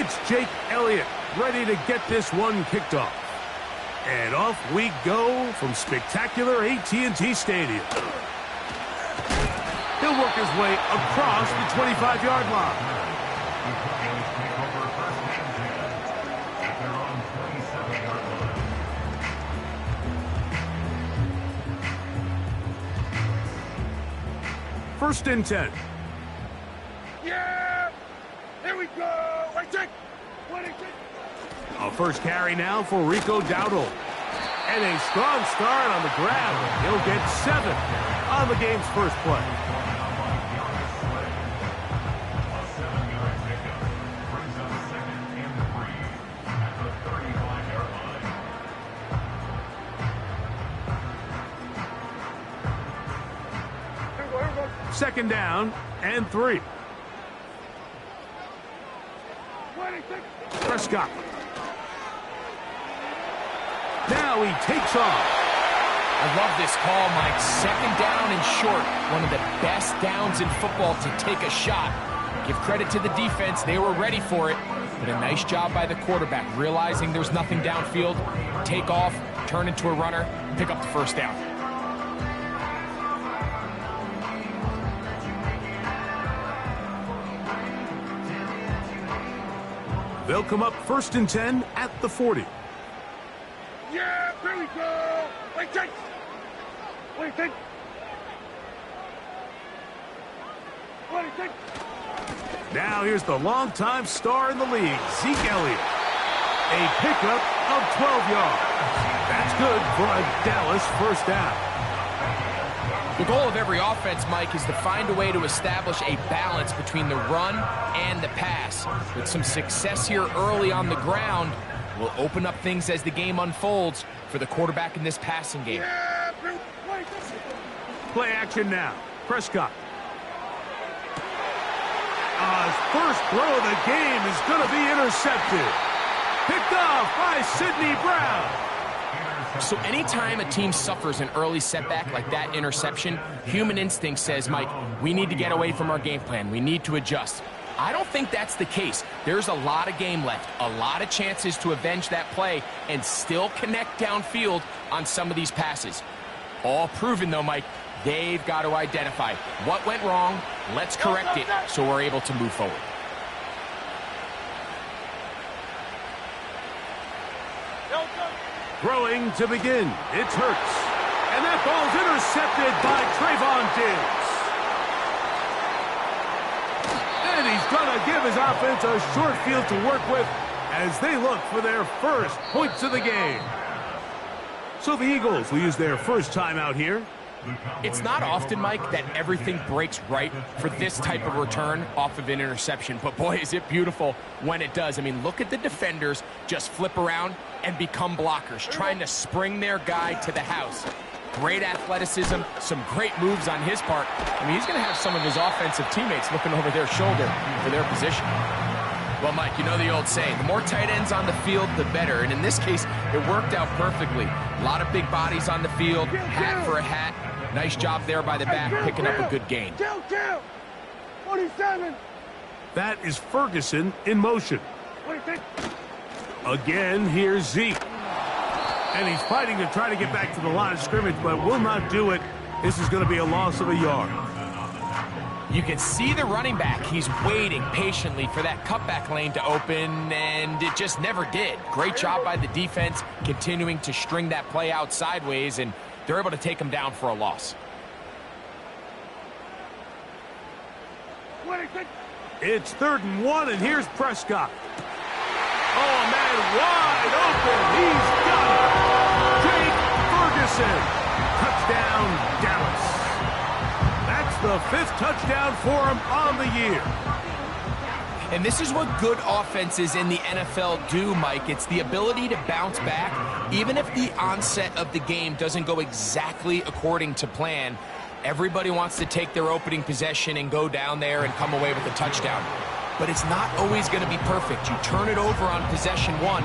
It's Jake Elliott ready to get this one kicked off. And off we go from spectacular AT&T Stadium. He'll work his way across the 25-yard line. First and 10. Yeah! Here we go! Right, take! A first carry now for Rico Dowdle. And a strong start on the ground. He'll get 7 on the game's first play. Second down and 3. Prescott. Now he takes off. I love this call, Mike. Second down and short. One of the best downs in football to take a shot. Give credit to the defense. They were ready for it. But a nice job by the quarterback, realizing there's nothing downfield. Take off, turn into a runner, pick up the first down. They'll come up first and 10 at the 40. Yeah, here we go. Wait, take. Wait, take. Wait, take. Now here's the longtime star in the league, Zeke Elliott. A pickup of 12 yards. That's good for a Dallas first down. The goal of every offense, Mike, is to find a way to establish a balance between the run and the pass. With some success here early on the ground, will open up things as the game unfolds for the quarterback in this passing game. Play action now. Prescott. His first throw of the game is going to be intercepted. Picked off by Sidney Brown. So anytime a team suffers an early setback like that interception, human instinct says, Mike, we need to get away from our game plan. We need to adjust. I don't think that's the case. There's a lot of game left, a lot of chances to avenge that play and still connect downfield on some of these passes. All proven, though, Mike, they've got to identify what went wrong, let's correct it so we're able to move forward. Throwing to begin. It's Hurts. And that ball's intercepted by Trayvon Diggs. And he's going to give his offense a short field to work with as they look for their first points of the game. So the Eagles will use their first timeout here. It's not often, Mike, that everything breaks right for this type of return off of an interception. But, boy, is it beautiful when it does. I mean, look at the defenders just flip around and become blockers, trying to spring their guy to the house. Great athleticism, some great moves on his part. I mean, he's going to have some of his offensive teammates looking over their shoulder for their position. Well, Mike, you know the old saying, the more tight ends on the field, the better. And in this case, it worked out perfectly. A lot of big bodies on the field, hat for a hat. Nice job there by the back, picking up a good gain. 47. That is Ferguson in motion. Again, here's Zeke. And he's fighting to try to get back to the line of scrimmage, but will not do it. This is going to be a loss of a yard. You can see the running back. He's waiting patiently for that cutback lane to open, and it just never did. Great job by the defense, continuing to string that play out sideways, and they're able to take him down for a loss. It's 3rd and 1, and here's Prescott. Oh, man, wide open. He's got it. Jake Ferguson. Touchdown, Dallas. That's the 5th touchdown for him on the year. And this is what good offenses in the NFL do, Mike. It's the ability to bounce back, even if the onset of the game doesn't go exactly according to plan. Everybody wants to take their opening possession and go down there and come away with a touchdown. But it's not always going to be perfect. You turn it over on possession 1.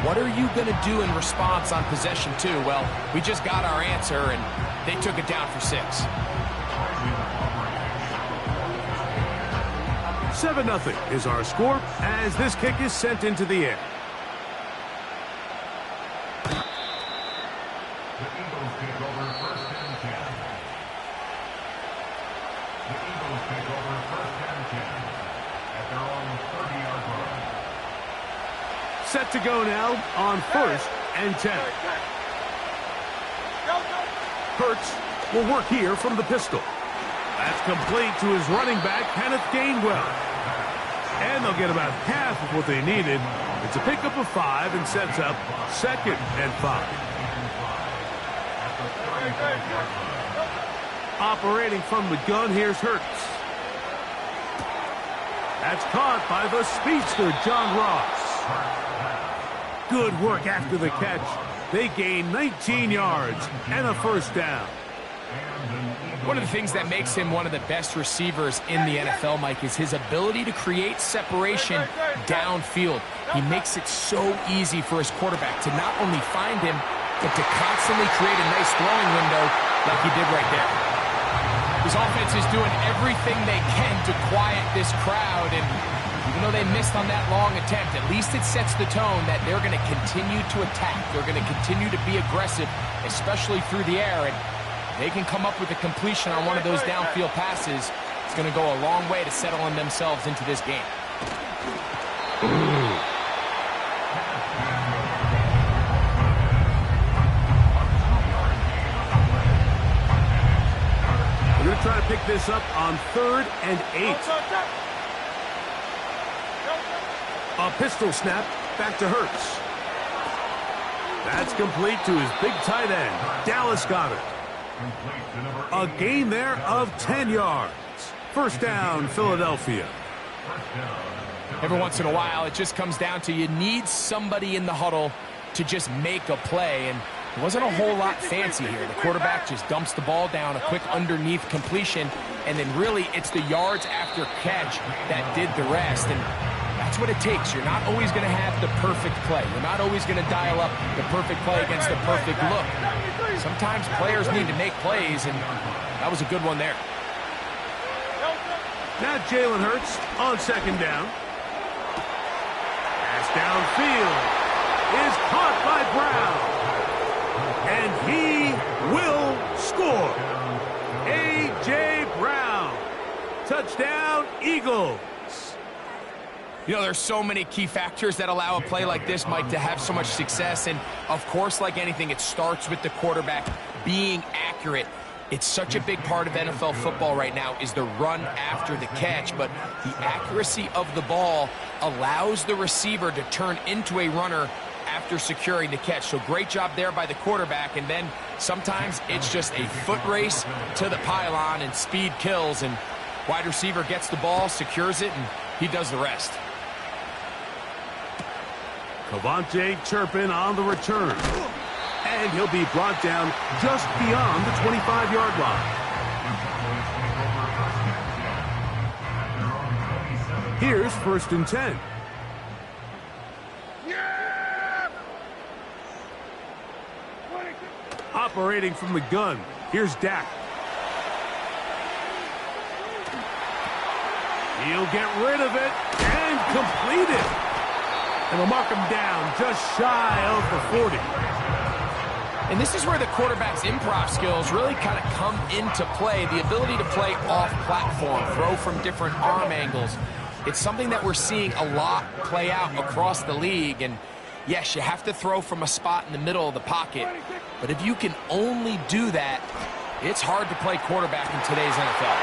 What are you going to do in response on possession 2? Well, we just got our answer, and they took it down for 6. 7-0 is our score as this kick is sent into the air. The Eagles take over 1st and 10. The Eagles take over 1st and 10 at their own 30-yard line. Set to go now on 1st and 10. Hurts will work here from the pistol. That's complete to his running back, Kenneth Gainwell. And they'll get about half of what they needed. It's a pickup of 5 and sets up 2nd and 5. Operating from the gun, here's Hurts. That's caught by the speedster, John Ross. Good work after the catch. They gain 19 yards and a 1st down. One of the things that makes him one of the best receivers in the NFL, Mike, is his ability to create separation downfield. He makes it so easy for his quarterback to not only find him, but to constantly create a nice throwing window like he did right there. His offense is doing everything they can to quiet this crowd, and even though they missed on that long attempt, at least it sets the tone that they're going to continue to attack. They're going to continue to be aggressive, especially through the air, and they can come up with a completion on one of those downfield passes. It's going to go a long way to settling themselves into this game. We're going to try to pick this up on 3rd and 8. A pistol snap back to Hurts. That's complete to his big tight end, Dallas Goedert. A gain there of 10 yards. 1st down, Philadelphia. Every once in a while, it just comes down to you need somebody in the huddle to just make a play, and it wasn't a whole lot fancy here. The quarterback just dumps the ball down, a quick underneath completion, and then really it's the yards after catch that did the rest, and that's what it takes. You're not always going to have the perfect play. You're not always going to dial up the perfect play against the perfect look. Sometimes players need to make plays, and that was a good one there. Now Jalen Hurts on 2nd down. Pass downfield is caught by Brown. And he will score. A.J. Brown. Touchdown, Eagles. You know, there's so many key factors that allow a play like this, Mike, to have so much success. And, of course, like anything, it starts with the quarterback being accurate. It's such a big part of NFL football right now is the run after the catch. But the accuracy of the ball allows the receiver to turn into a runner after securing the catch. So great job there by the quarterback. And then sometimes it's just a foot race to the pylon and speed kills. And wide receiver gets the ball, secures it, and he does the rest. Cavante Turpin on the return. And he'll be brought down just beyond the 25-yard line. Here's 1st and 10. Operating from the gun, here's Dak. He'll get rid of it and complete it. And they'll mark him down just shy of the 40. And this is where the quarterback's improv skills really kind of come into play. The ability to play off-platform, throw from different arm angles. It's something that we're seeing a lot play out across the league. And yes, you have to throw from a spot in the middle of the pocket. But if you can only do that, it's hard to play quarterback in today's NFL.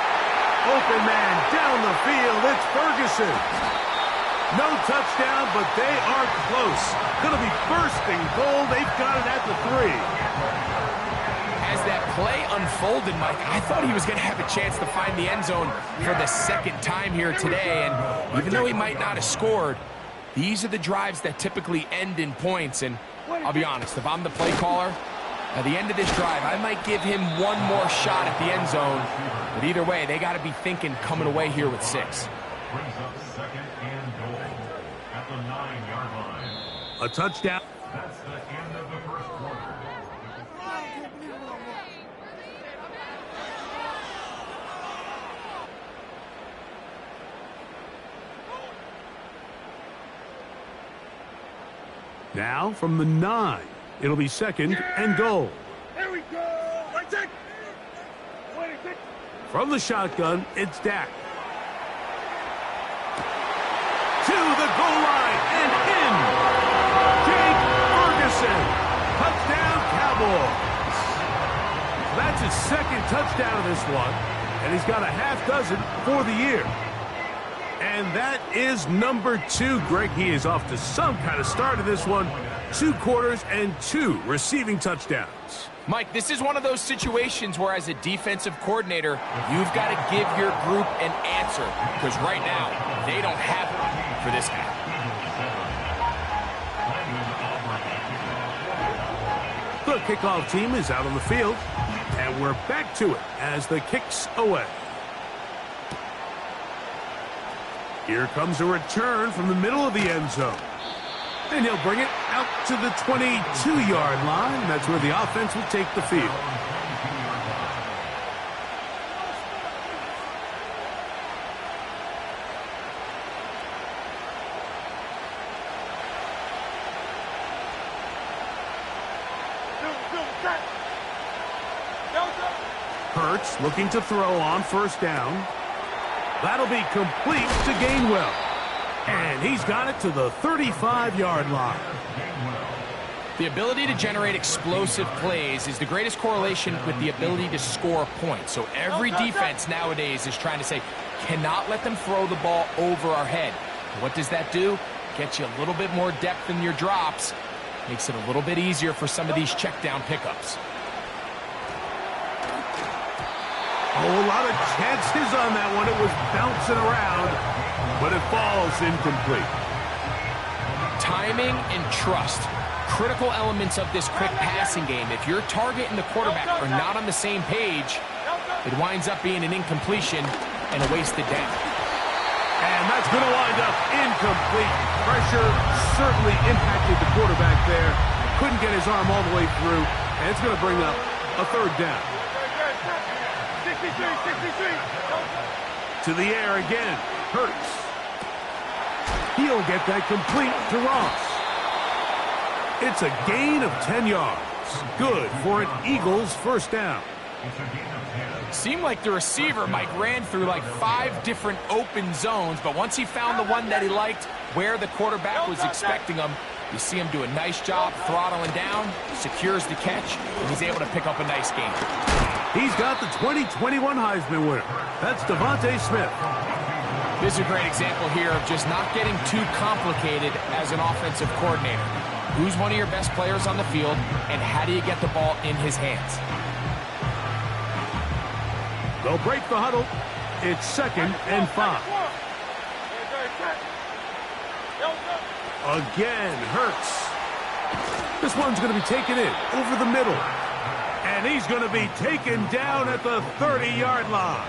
Open man down the field. It's Ferguson. No touchdown, but they are close. Going to be bursting goal. They've got it at the 3. As that play unfolded, Mike, I thought he was going to have a chance to find the end zone for the 2nd time here today. And even though he might not have scored, these are the drives that typically end in points. And I'll be honest, if I'm the play caller, at the end of this drive, I might give him one more shot at the end zone. But either way, they got to be thinking coming away here with 6. Brings up 2nd and goal at the 9-yard line. A touchdown. That's the end of the 1st quarter. Now from the 9, it'll be 2nd and goal. Here we go. Let's take. 26. From the shotgun, it's Dak. To the goal line and in. Jake Ferguson. Touchdown, Cowboys. That's his 2nd touchdown of this one, and he's got a half dozen for the year. And that is number 2. Greg, he is off to some kind of start of this one. 2 quarters and 2 receiving touchdowns. Mike, this is one of those situations where as a defensive coordinator, you've got to give your group an answer, because right now, they don't have it for this guy. The kickoff team is out on the field, and we're back to it as the kick's away. Here comes a return from the middle of the end zone. And he'll bring it out to the 22-yard line. That's where the offense will take the field. Hurts looking to throw on 1st down. That'll be complete to Gainwell. And he's got it to the 35-yard line. The ability to generate explosive plays is the greatest correlation with the ability to score points. So every defense nowadays is trying to say, cannot let them throw the ball over our head. What does that do? Gets you a little bit more depth in your drops. Makes it a little bit easier for some of these check down pickups. Oh, a lot of chances on that one. It was bouncing around, but it falls incomplete. Timing and trust, critical elements of this quick passing game. If your target and the quarterback are not on the same page, it winds up being an incompletion and a wasted down. And that's going to wind up incomplete. Pressure certainly impacted the quarterback there. Couldn't get his arm all the way through, and it's going to bring up a 3rd down. 63. To the air again. Hurts. He'll get that complete to Ross. It's a gain of 10 yards. Good for an Eagles 1st down. Seemed like the receiver, Mike, ran through like 5 different open zones, but once he found the one that he liked, where the quarterback was expecting him, you see him do a nice job throttling down, secures the catch, and he's able to pick up a nice gain. He's got the 2021 Heisman winner. That's Devontae Smith. This is a great example here of just not getting too complicated as an offensive coordinator. Who's one of your best players on the field, and how do you get the ball in his hands? They'll break the huddle. It's 2nd and 5. Again, Hurts. This one's going to be taken in over the middle. And he's going to be taken down at the 30-yard line.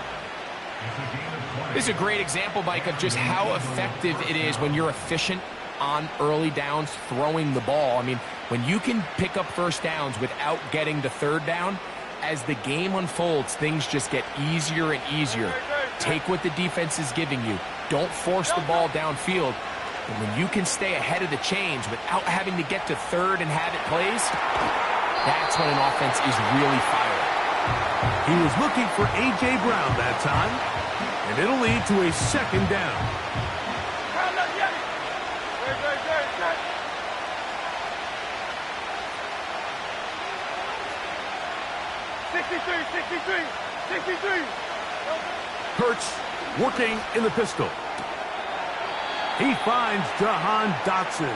This is a great example, Mike, of just how effective it is when you're efficient on early downs throwing the ball. I mean, when you can pick up 1st downs without getting the 3rd down, as the game unfolds, things just get easier and easier. Take what the defense is giving you. Don't force the ball downfield. And when you can stay ahead of the chains without having to get to 3rd and have it plays, that's when an offense is really firing. He was looking for A.J. Brown that time, and it'll lead to a 2nd down. 63. Hurts working in the pistol. He finds Jahan Dotson.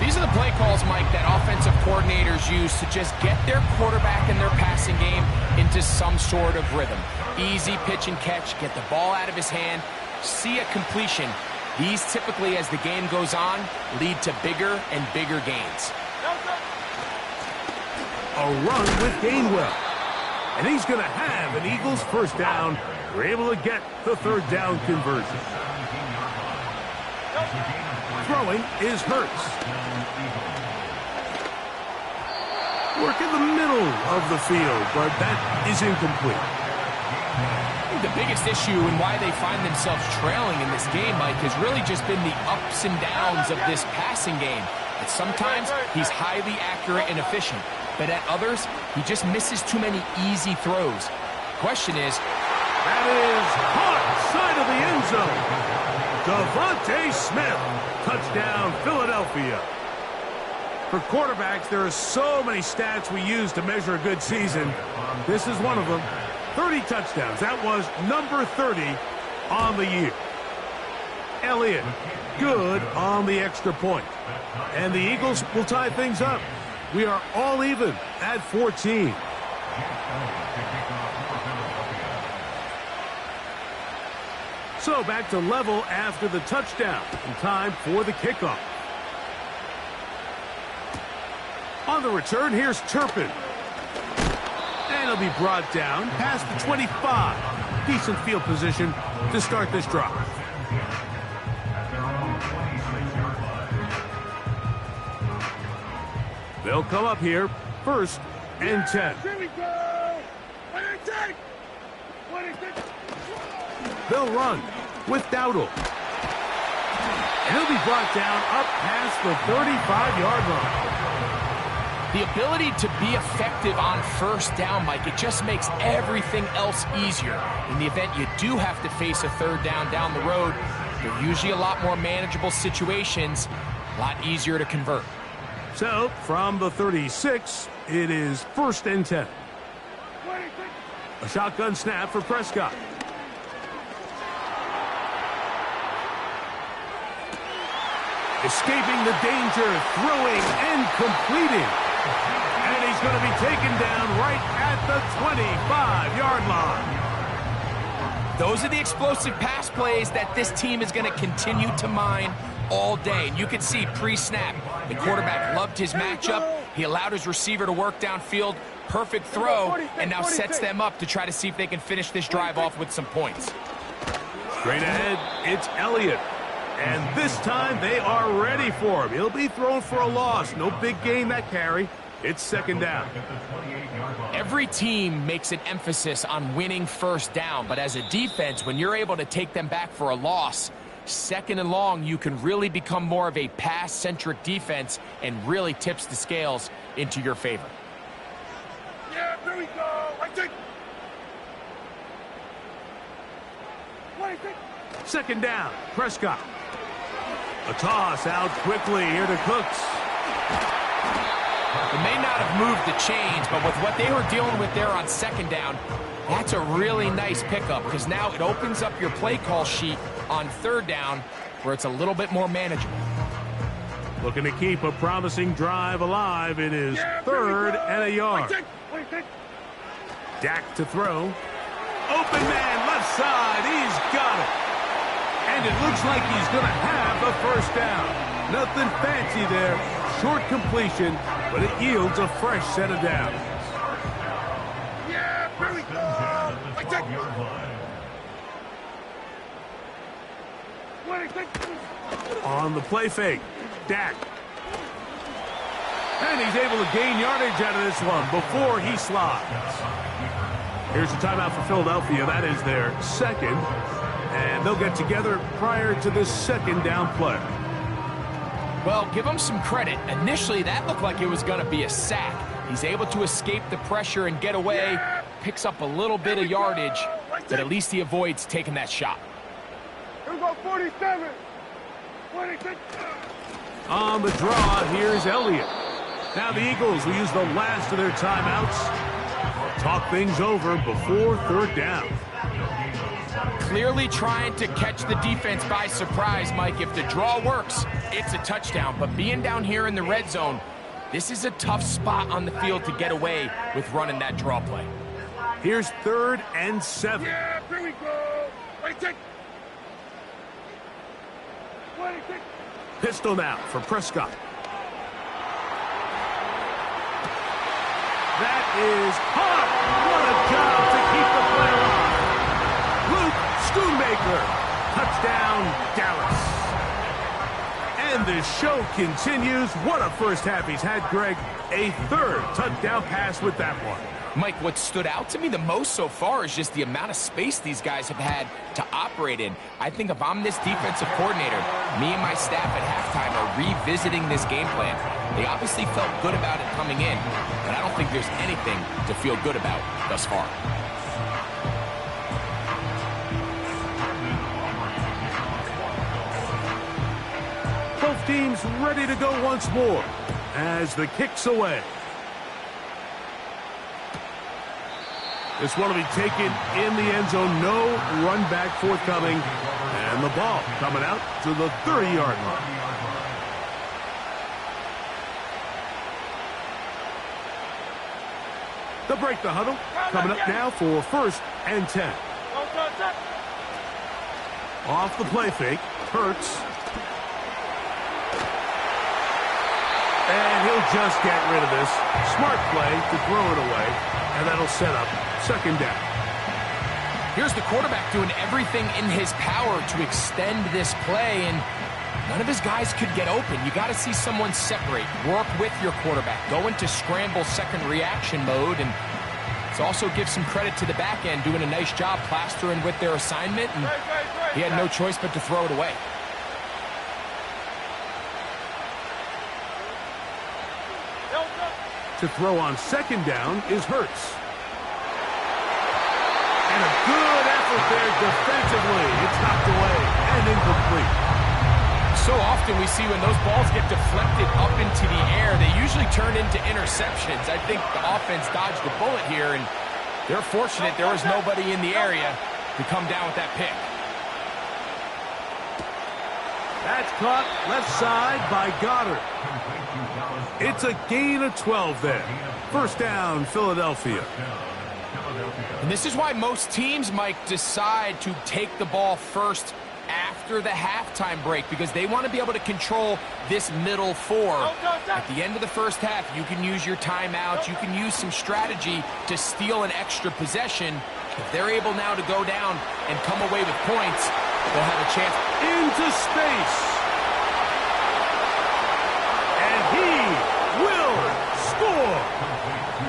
These are the play calls, Mike, that offensive coordinators use to just get their quarterback and their passing game into some sort of rhythm. Easy pitch and catch, get the ball out of his hand, see a completion. These typically, as the game goes on, lead to bigger and bigger gains. A run with Gainwell. And he's going to have an Eagles 1st down. We're able to get the 3rd down conversion. Throwing is Hurts. Work in the middle of the field, but that is incomplete. I think the biggest issue and why they find themselves trailing in this game, Mike, has really just been the ups and downs of this passing game. At sometimes, he's highly accurate and efficient, but at others, he just misses too many easy throws. Question is, that is caught side of the end zone. Devontae Smith, touchdown Philadelphia. For quarterbacks, there are so many stats we use to measure a good season. This is one of them. 30 touchdowns. That was number 30 on the year. Elliott, good on the extra point. And the Eagles will tie things up. We are all even at 14. So back to level after the touchdown. And time for the kickoff. On the return, here's Turpin. And he'll be brought down past the 25. Decent field position to start this drive. They'll come up here, 1st and 10. Here we go! What do you think? What do you think? They'll run with Dowdle. And he'll be brought down up past the 35-yard line. the ability to be effective on 1st down, Mike, it just makes everything else easier. In the event you do have to face a 3rd down the road, they're usually a lot more manageable situations, a lot easier to convert. So, from the 36, it is 1st and 10. A shotgun snap for Prescott. Escaping the danger, throwing and completing. And he's going to be taken down right at the 25-yard line. Those are the explosive pass plays that this team is going to continue to mine all day. And you can see pre-snap, the quarterback loved his matchup. He allowed his receiver to work downfield. Perfect throw, and now sets them up to try to see if they can finish this drive off with some points. Straight ahead, it's Elliott. And this time, they are ready for him. He'll be thrown for a loss. No big gain that carry. It's 2nd down. Every team makes an emphasis on winning 1st down, but as a defense, when you're able to take them back for a loss, 2nd and long, you can really become more of a pass-centric defense and really tips the scales into your favor. Yeah, there we go. I think. 2nd down, Prescott. A toss out quickly here to Cooks. They may not have moved the chains, but with what they were dealing with there on 2nd down, that's a really nice pickup because now it opens up your play call sheet on 3rd down where it's a little bit more manageable. Looking to keep a promising drive alive. It is 3rd and a yard. Dak to throw. Open man, left side. He's got it. And it looks like he's going to have the 1st down. Nothing fancy there. Short completion, but it yields a fresh set of downs. Yeah, there we go. On the play fake, Dak. And he's able to gain yardage out of this one before he slides. Here's the timeout for Philadelphia. That is their 2nd. And they'll get together prior to this 2nd down play. Well, give him some credit. Initially, that looked like it was going to be a sack. He's able to escape the pressure and get away, picks up a little bit of yardage, but at least he avoids taking that shot. Here we go, 47. 46. On the draw, here's Elliott. Now the Eagles will use the last of their timeouts. Talk things over before 3rd down. Clearly trying to catch the defense by surprise, Mike. If the draw works, it's a touchdown. But being down here in the red zone, this is a tough spot on the field to get away with running that draw play. Here's 3rd and 7. Yeah, here we go. 26. Pistol now for Prescott. That is hot. What a job to keep the play alive. Luke Schoonmaker. Touchdown, Dallas. And the show continues. What a 1st half he's had, Greg. A 3rd touchdown pass with that one. Mike, what stood out to me the most so far is just the amount of space these guys have had to operate in. I think if I'm this defensive coordinator, me and my staff at halftime are revisiting this game plan. They obviously felt good about it coming in, but I don't think there's anything to feel good about thus far. Both teams ready to go once more as the kick's away. This one will be taken in the end zone. No run back forthcoming. And the ball coming out to the 30-yard line. They'll break the huddle. Coming up now for 1st and 10. Off the play fake. Hurts. And he'll just get rid of this. Smart play to throw it away. And that'll set up 2nd down. Here's the quarterback doing everything in his power to extend this play, and none of his guys could get open. You got to see someone separate, work with your quarterback, go into scramble second reaction mode, and let's also give some credit to the back end doing a nice job plastering with their assignment, and he had no choice but to throw it away. To throw on 2nd down is Hurts. And a good effort there defensively. It's knocked away and incomplete. So often we see when those balls get deflected up into the air, they usually turn into interceptions. I think the offense dodged the bullet here, and they're fortunate there was nobody in the area to come down with that pick. That's caught left side by Goddard. It's a gain of 12 there. 1st down, Philadelphia. And this is why most teams, Mike, decide to take the ball first after the halftime break, because they want to be able to control this middle 4. At the end of the first half, you can use your timeouts, you can use some strategy to steal an extra possession. If they're able now to go down and come away with points, they'll have a chance. Into space. And he will score.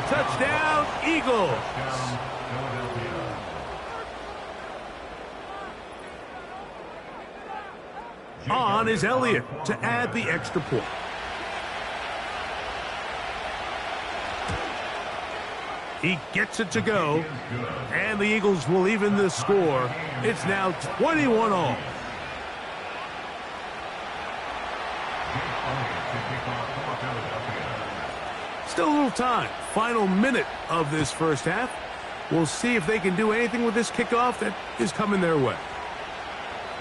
Touchdown, Eagles. On is Elliott to add the extra point. He gets it to go, and the Eagles will even the score. It's now 21-all. Still a little time. Final minute of this first half. We'll see if they can do anything with this kickoff that is coming their way.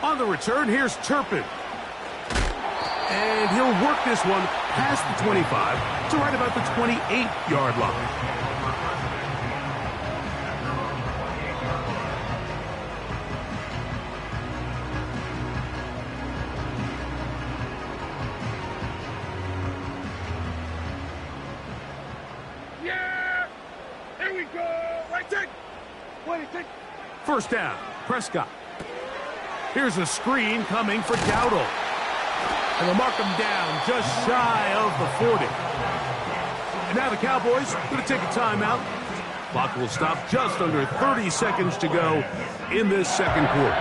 On the return, here's Turpin. And he'll work this one past the 25 to right about the 28-yard line. Yeah! Here we go! Right take! Wait, take! 1st down, Prescott. Here's a screen coming for Dowdle. And they'll mark him down just shy of the 40. And now the Cowboys going to take a timeout. Clock will stop just under 30 seconds to go in this 2nd quarter.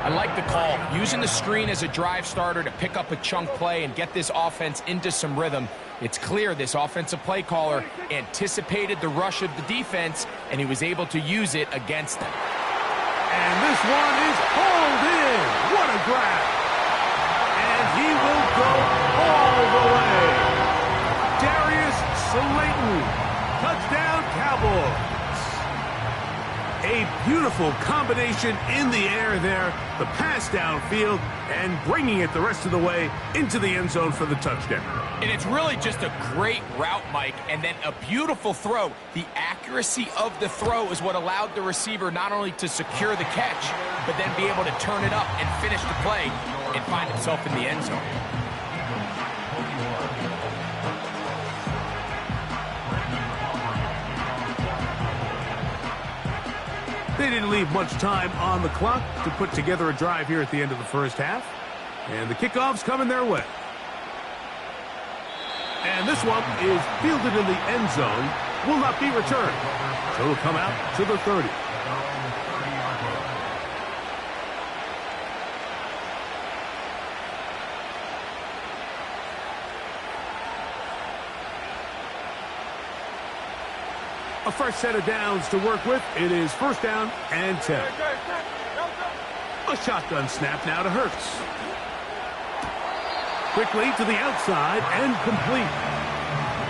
I like the call. Using the screen as a drive starter to pick up a chunk play and get this offense into some rhythm. It's clear this offensive play caller anticipated the rush of the defense, and he was able to use it against them. And this one is hauled in. What a grab. And he will go all the way. Darius Slayton. Touchdown, Cowboys. A beautiful combination in the air there. The pass downfield and bringing it the rest of the way into the end zone for the touchdown. And it's really just a great route, Mike, and then a beautiful throw. The accuracy of the throw is what allowed the receiver not only to secure the catch, but then be able to turn it up and finish the play and find himself in the end zone. They didn't leave much time on the clock to put together a drive here at the end of the first half. And the kickoff's coming their way. And this one is fielded in the end zone will not be returned. So it'll come out to the 30. A fresh set of downs to work with. It is first down and 10. A shotgun snap now to Hurts. Quickly to the outside and complete.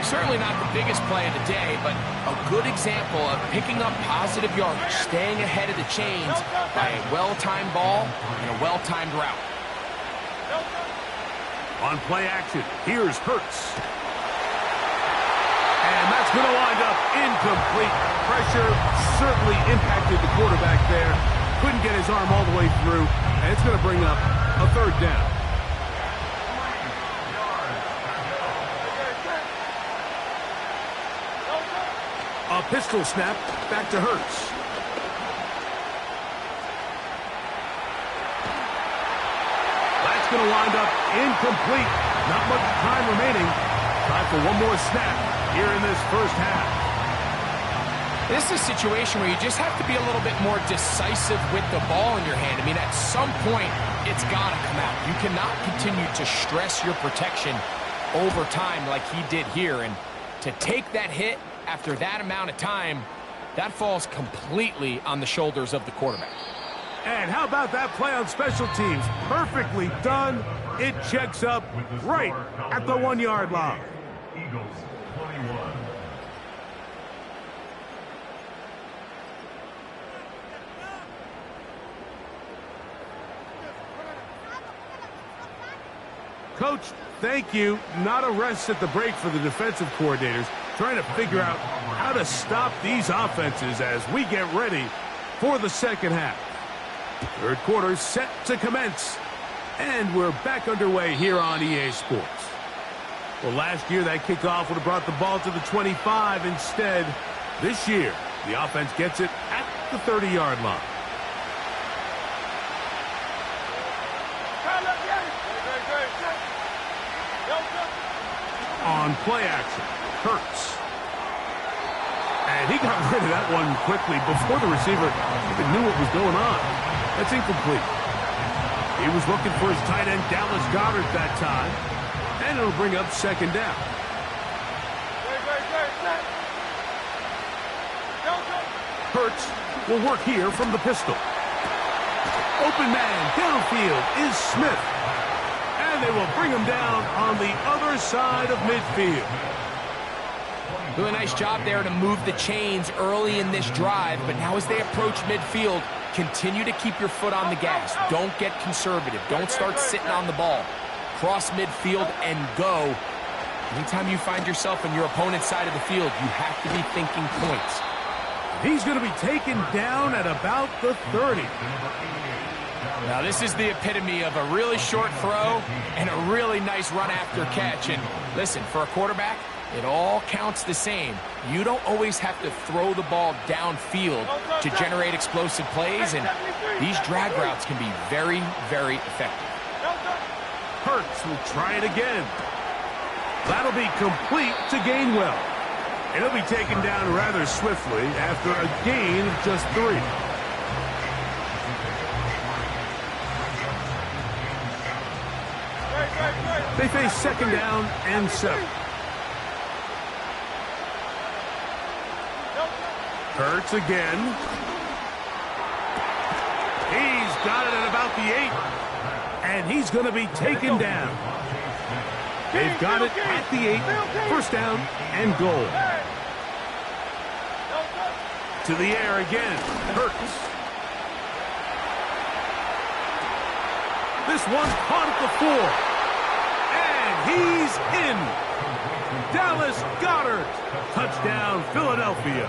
Certainly not the biggest play of the day, but a good example of picking up positive yardage, staying ahead of the chains by a well-timed ball and a well-timed route. On play action, here's Hurts. And that's going to wind up incomplete. Pressure certainly impacted the quarterback there. Couldn't get his arm all the way through, and it's going to bring up a third down. A pistol snap back to Hurts. That's going to wind up incomplete. Not much time remaining. Time for one more snap here in this first half. This is a situation where you just have to be a little bit more decisive with the ball in your hand. I mean, at some point, it's got to come out. You cannot continue to stress your protection over time like he did here. And to take that hit after that amount of time, that falls completely on the shoulders of the quarterback. And how about that play on special teams? Perfectly done. It checks up right at the 1-yard line. Eagles 21. Coach, thank you. Not a rest at the break for the defensive coordinators, trying to figure out how to stop these offenses as we get ready for the second half. Third quarter set to commence, and we're back underway here on EA Sports. Well, last year that kickoff would have brought the ball to the 25. Instead, this year, the offense gets it at the 30-yard line. On play action, Hurts. And he got rid of that one quickly before the receiver even knew what was going on. That's incomplete. He was looking for his tight end, Dallas Goedert, that time. And it'll bring up second down. Hurts will work here from the pistol. Open man downfield is Smith. And they will bring him down on the other side of midfield. Really nice job there to move the chains early in this drive, but now as they approach midfield, continue to keep your foot on the gas. Don't get conservative. Don't start sitting on the ball. Cross midfield and go. Anytime you find yourself on your opponent's side of the field, you have to be thinking points. He's going to be taken down at about the 30. Now this is the epitome of a really short throw and a really nice run after catch. And listen, for a quarterback, it all counts the same. You don't always have to throw the ball downfield to generate explosive plays, and these drag routes can be very, very effective. Hurts will try it again. That'll be complete to Gainwell. And he'll be taken down rather swiftly after a gain of just 3. They face second down and 7. Hurts again. He's got it at about the 8. And he's going to be taken down. They've got it at the 8. First down and goal. To the air again. Hurts. This one's caught at the 4. And he's in. Dallas Goedert. Touchdown, Philadelphia.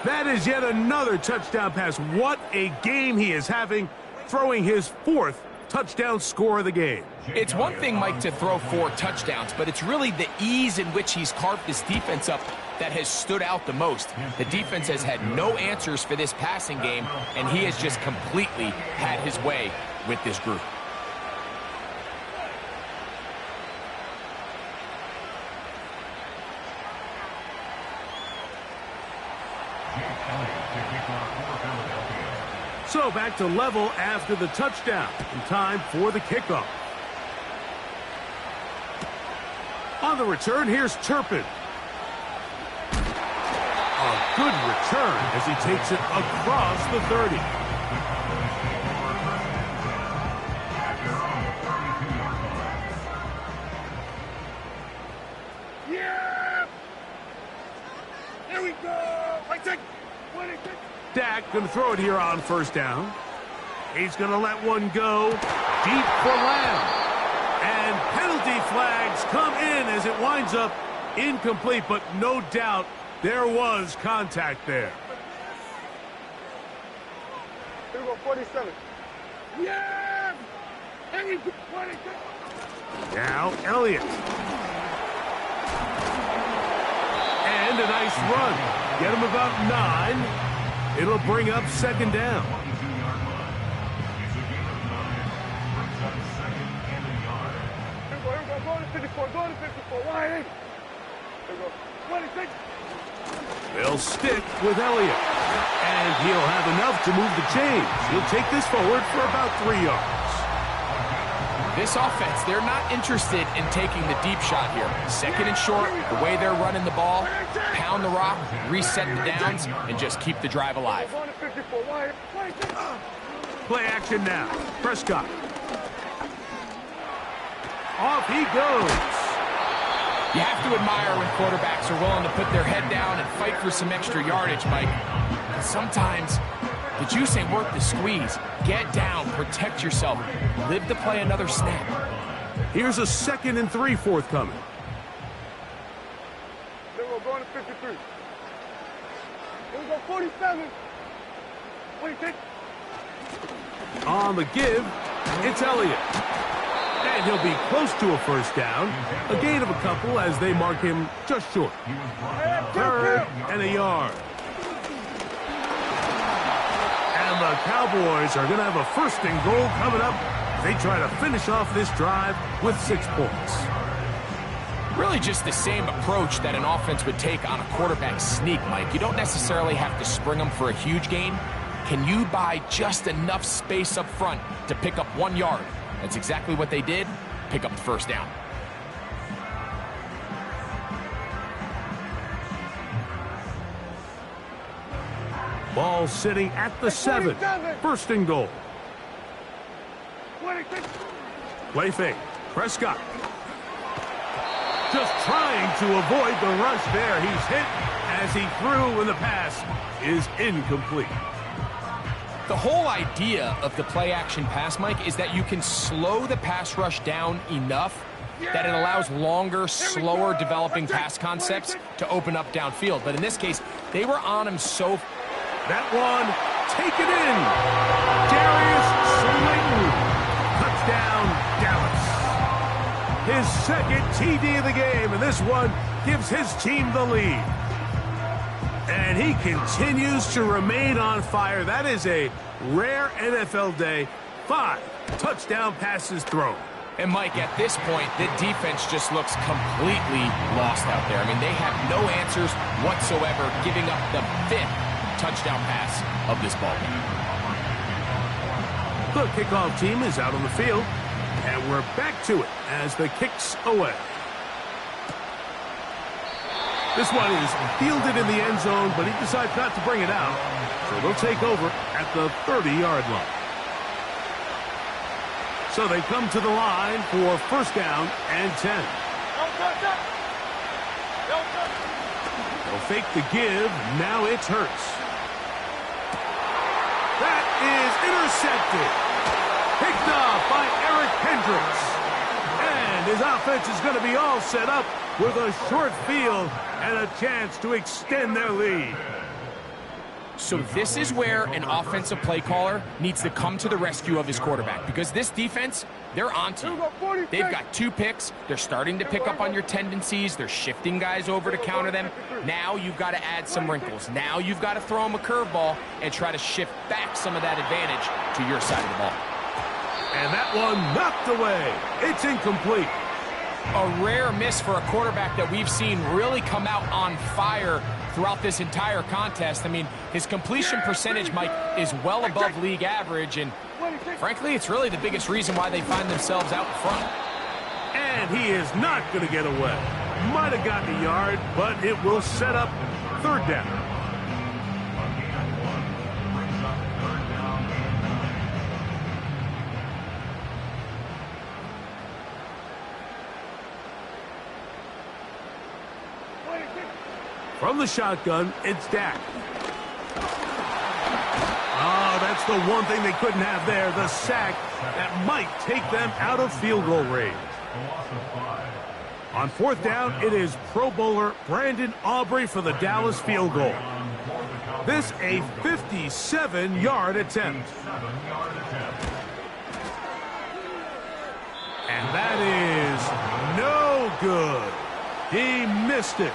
That is yet another touchdown pass. What a game he is having, throwing his 4th touchdown score of the game. It's one thing, Mike, to throw 4 touchdowns, but it's really the ease in which he's carved this defense up that has stood out the most. The defense has had no answers for this passing game, and he has just completely had his way with this group. So back to level after the touchdown. And time for the kickoff. On the return, here's Turpin. A good return as he takes it across the 30. Yeah! Here we go! Right take! Dak going to throw it here on first down. He's going to let one go deep for Lamb. And penalty flags come in as it winds up incomplete, but no doubt there was contact there. Here we go, 47. Yeah! Here we go, 46. Now Elliott. And a nice run. Get him about 9. It'll bring up second down. Go to 54, go to 54, wide 8. Here we go, 26. They'll stick with Elliott. And he'll have enough to move the chains. He'll take this forward for about 3 yards. This offense, they're not interested in taking the deep shot here. Second and short, the way they're running the ball, pound the rock, reset the downs, and just keep the drive alive. Play action now. Prescott. Off he goes. You have to admire when quarterbacks are willing to put their head down and fight for some extra yardage, Mike. But sometimes the juice ain't worth the squeeze. Get down, protect yourself, live to play another snap. Here's a 2nd and 3 forthcoming. Then we're going to 53. Here we go, 47. 26. On the give, it's Elliott. And he'll be close to a first down. A gain of a couple as they mark him just short. 3rd and a yard. And the Cowboys are going to have a 1st and goal coming up. They try to finish off this drive with 6 points. Really just the same approach that an offense would take on a quarterback sneak, Mike. You don't necessarily have to spring them for a huge gain. Can you buy just enough space up front to pick up 1 yard? That's exactly what they did. Pick up the first down. Ball sitting at the 7. 1st and goal. 26. Play fake. Prescott. Just trying to avoid the rush there. He's hit as he threw, and the pass is incomplete. The whole idea of the play-action pass, Mike, is that you can slow the pass rush down enough that it allows longer, slower developing pass concepts to open up downfield. But in this case, they were on him so... That one, taken in. Darius Slayton. Touchdown, Dallas. His 2nd TD of the game, and this one gives his team the lead. And he continues to remain on fire. That is a rare NFL day. 5 touchdown passes thrown. And, Mike, at this point, the defense just looks completely lost out there. I mean, they have no answers whatsoever, giving up the 5th touchdown pass of this ball game. The kickoff team is out on the field, and we're back to it as the kick's away. This one is fielded in the end zone, but he decides not to bring it out. So they'll take over at the 30-yard line. So they come to the line for 1st down and 10. They'll fake the give. Now it's Hurts. That is intercepted. Picked off by Eric Kendricks. And his offense is going to be all set up with a short field and a chance to extend their lead. So this is where an offensive play caller needs to come to the rescue of his quarterback, because this defense, they're onto you. They've got 2 picks. They're starting to pick up on your tendencies. They're shifting guys over to counter them. Now you've got to add some wrinkles. Now you've got to throw them a curveball and try to shift back some of that advantage to your side of the ball. And that one knocked away. It's incomplete. A rare miss for a quarterback that we've seen really come out on fire throughout this entire contest. I mean, his completion percentage, Mike, is well above league average, and frankly, it's really the biggest reason why they find themselves out in front. And he is not going to get away. Might have gotten a yard, but it will set up third down. From the shotgun, it's Dak. Oh, that's the one thing they couldn't have there, the sack that might take them out of field goal range. On fourth down, it is Pro Bowler Brandon Aubrey for the Dallas field goal. This a 57-yard attempt. And that is no good. He missed it.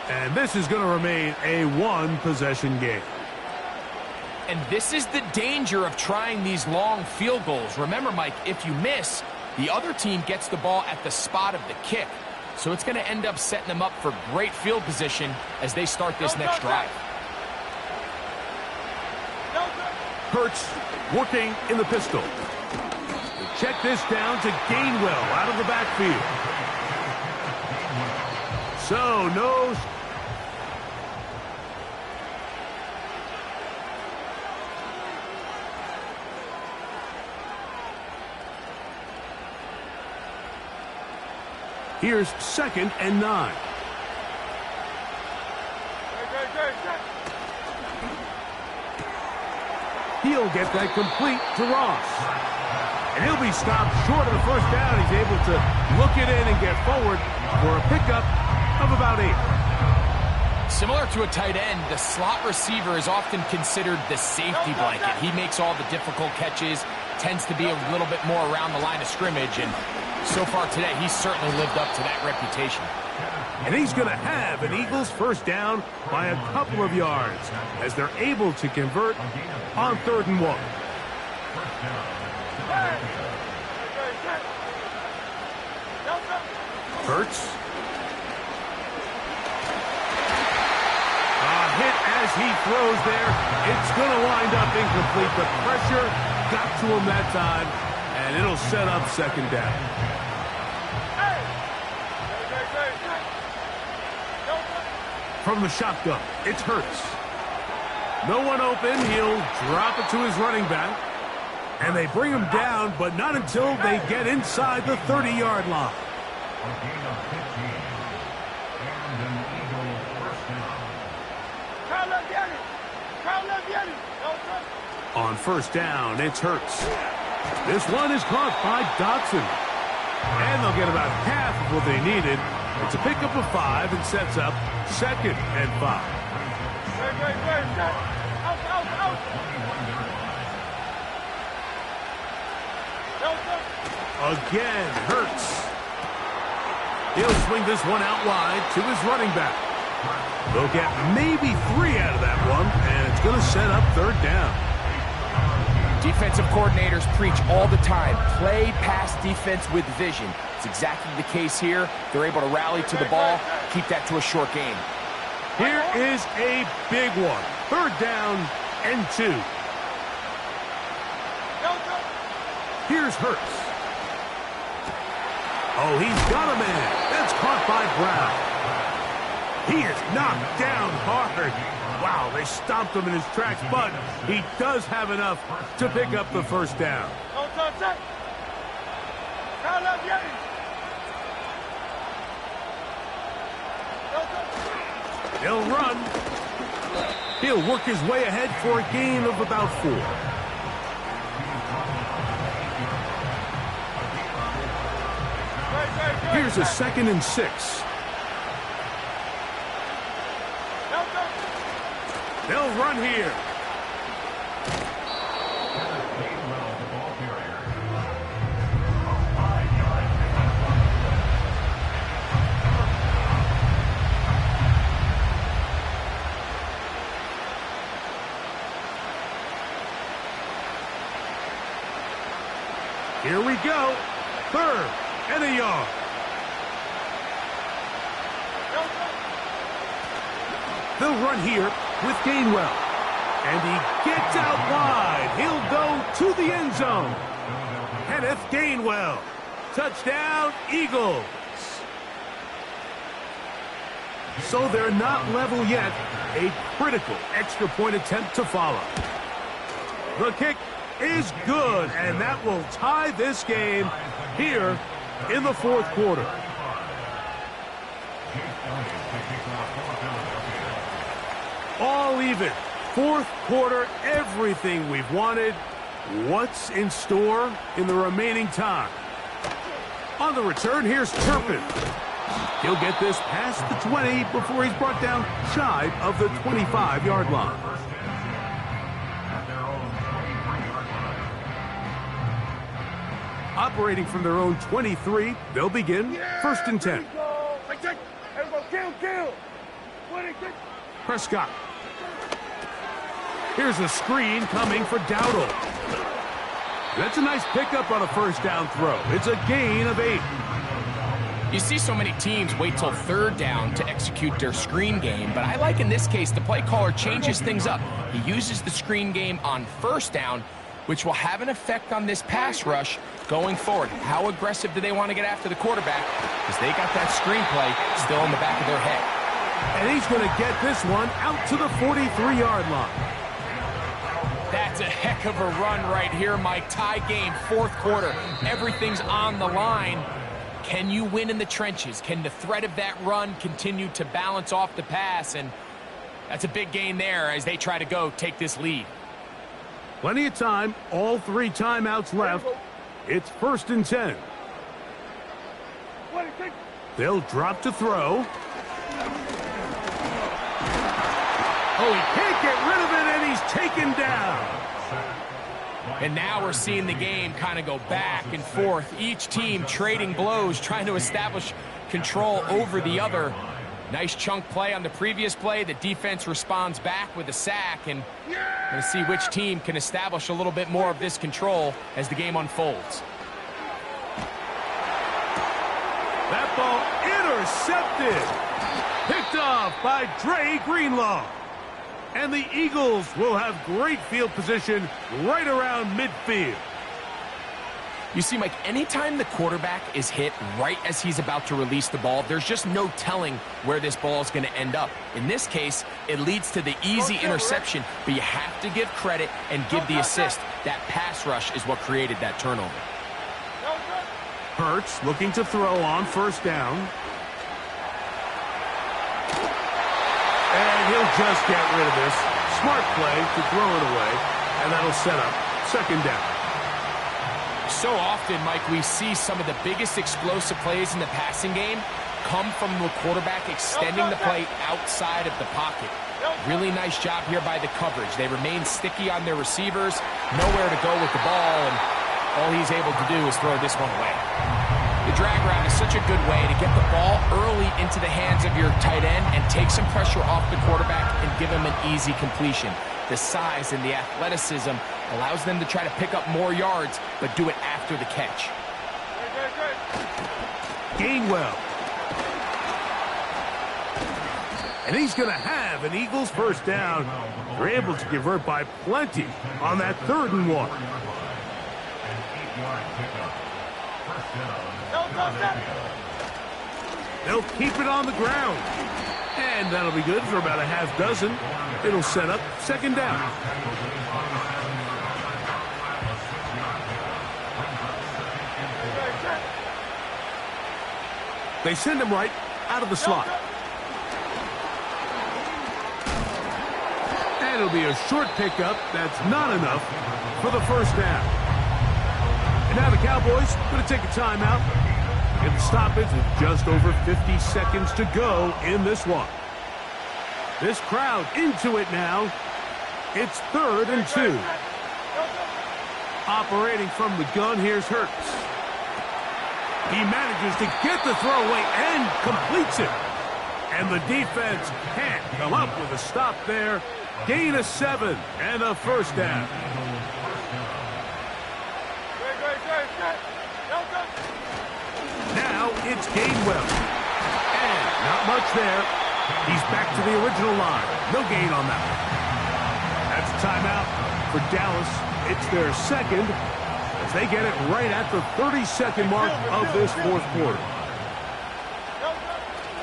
And this is going to remain a one-possession game. And this is the danger of trying these long field goals. Remember, Mike, if you miss, the other team gets the ball at the spot of the kick. So it's going to end up setting them up for great field position as they start this next drive. Hurts working in the pistol. They check this down to Gainwell out of the backfield. So, no. Here's 2nd and 9. He'll get that complete to Ross. And he'll be stopped short of the first down. He's able to look it in and get forward for a pickup of about 8. Similar to a tight end, the slot receiver is often considered the safety blanket. He makes all the difficult catches, tends to be a little bit more around the line of scrimmage, and so far today, he's certainly lived up to that reputation. And he's going to have an Eagles first down by a couple of yards as they're able to convert on 3rd and 1. Hurts. A hit as he throws there. It's going to wind up incomplete. The pressure got to him that time, and it'll set up 2nd down. From the shotgun, it's Hurts. No one open. He'll drop it to his running back. And they bring him down, but not until they get inside the 30-yard line. On first down, it's Hurts. This one is caught by Dotson. And they'll get about half of what they needed. It's a pickup of 5 and sets up 2nd and 5. Again, Hurts. He'll swing this one out wide to his running back. They'll get maybe 3 out of that one, and it's going to set up 3rd down. Defensive coordinators preach all the time, play pass defense with vision. It's exactly the case here. They're able to rally to the ball, keep that to a short game. Here is a big one. 3rd down and 2. Here's Hurts. Oh, he's got a man. That's caught by Brown. He is knocked down hard. Wow, they stomped him in his tracks, but he does have enough to pick up the first down. He'll run. He'll work his way ahead for a gain of about 4. Here's a 2nd and 6. They'll run here. Here we go. 3rd and a yard. They'll run here with Gainwell. And he gets out wide. He'll go to the end zone. Kenneth Gainwell. Touchdown, Eagles. So they're not level yet. A critical extra point attempt to follow. The kick is good, and that will tie this game here in the fourth quarter. All even. Fourth quarter, everything we've wanted. What's in store in the remaining time? On the return, here's Turpin. He'll get this past the 20 before he's brought down shy of the 25-yard line. Operating from their own 23, they'll begin first and 10. Prescott. Here's a screen coming for Dowdle. That's a nice pickup on a first down throw. It's a gain of 8. You see so many teams wait till third down to execute their screen game, but I like in this case the play caller changes things up. He uses the screen game on first down, which will have an effect on this pass rush going forward. How aggressive do they want to get after the quarterback? Because they got that screen play still in the back of their head. And he's going to get this one out to the 43-yard line. That's a heck of a run right here, Mike. Tie game, fourth quarter. Everything's on the line. Can you win in the trenches? Can the threat of that run continue to balance off the pass? And that's a big gain there as they try to go take this lead. Plenty of time. All 3 timeouts left. It's first and 10. They'll drop to throw. Oh, he can't get rid of it, and he's taken down. And now we're seeing the game kind of go back and forth. Each team trading blows, trying to establish control over the other. Nice chunk play on the previous play. The defense responds back with a sack, and we're going to see which team can establish a little bit more of this control as the game unfolds. That ball intercepted. Picked off by Dre Greenlaw. And the Eagles will have great field position right around midfield. You see, Mike, anytime the quarterback is hit right as he's about to release the ball, there's just no telling where this ball is going to end up. In this case, it leads to the easy interception, but you have to give credit and give the assist. That pass rush is what created that turnover. Hurts looking to throw on first down. And he'll just get rid of this. Smart play to throw it away, and that'll set up second down. So often, Mike, we see some of the biggest explosive plays in the passing game come from the quarterback extending the play outside of the pocket. Really nice job here by the coverage. They remain sticky on their receivers, nowhere to go with the ball, and all he's able to do is throw this one away. The drag route is such a good way to get the ball early into the hands of your tight end and take some pressure off the quarterback and give him an easy completion. The size and the athleticism allows them to try to pick up more yards, but do it after the catch. Gainwell. And he's going to have an Eagles first down. They're able to convert by plenty on that 3rd and 1. They'll keep it on the ground. And that'll be good for about a half dozen. It'll set up second down. They send him right out of the slot. And it'll be a short pickup. That's not enough for the first down. And now the Cowboys going to take a timeout. And stop it with just over 50 seconds to go in this one. This crowd into it now. It's 3rd and 2. Operating from the gun, here's Hurts. He manages to get the throw away and completes it. And the defense can't come up with a stop there. Gain of 7 and a first down. Now it's Gainwell. And not much there. He's back to the original line. No gain on that one. That's a timeout for Dallas. It's their second as they get it right at the 30-second mark of this fourth quarter.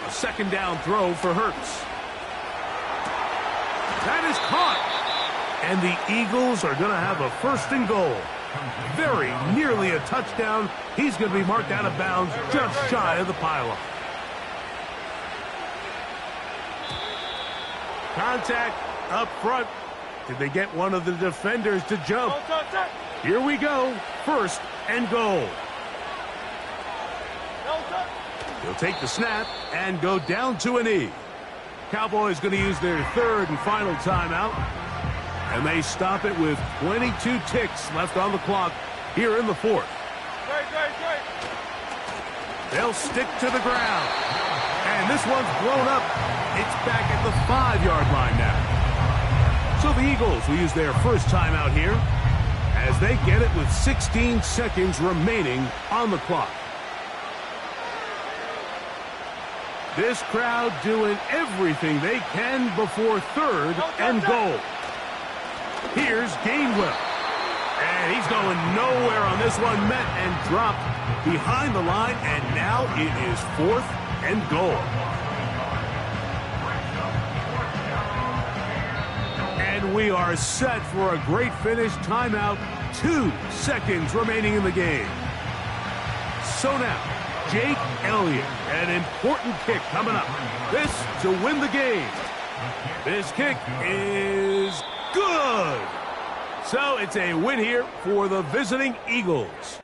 A second down throw for Hurts. That is caught. And the Eagles are going to have a first and goal. Very nearly a touchdown. He's going to be marked out of bounds just shy of the pylon. Contact up front. Did they get one of the defenders to jump? Here we go. First and goal. He'll take the snap and go down to a knee. Cowboys going to use their third and final timeout. And they stop it with 22 ticks left on the clock here in the fourth. They'll stick to the ground. And this one's blown up. It's back at the 5-yard line now. So the Eagles will use their first timeout here as they get it with 16 seconds remaining on the clock. This crowd doing everything they can before third and goal. Here's Gainwell. And he's going nowhere on this one. Met and dropped behind the line. And now it is fourth and goal. And we are set for a great finish. Timeout. 2 seconds remaining in the game. So now, Jake Elliott. An important kick coming up. This to win the game. This kick is good. So it's a win here for the visiting Eagles.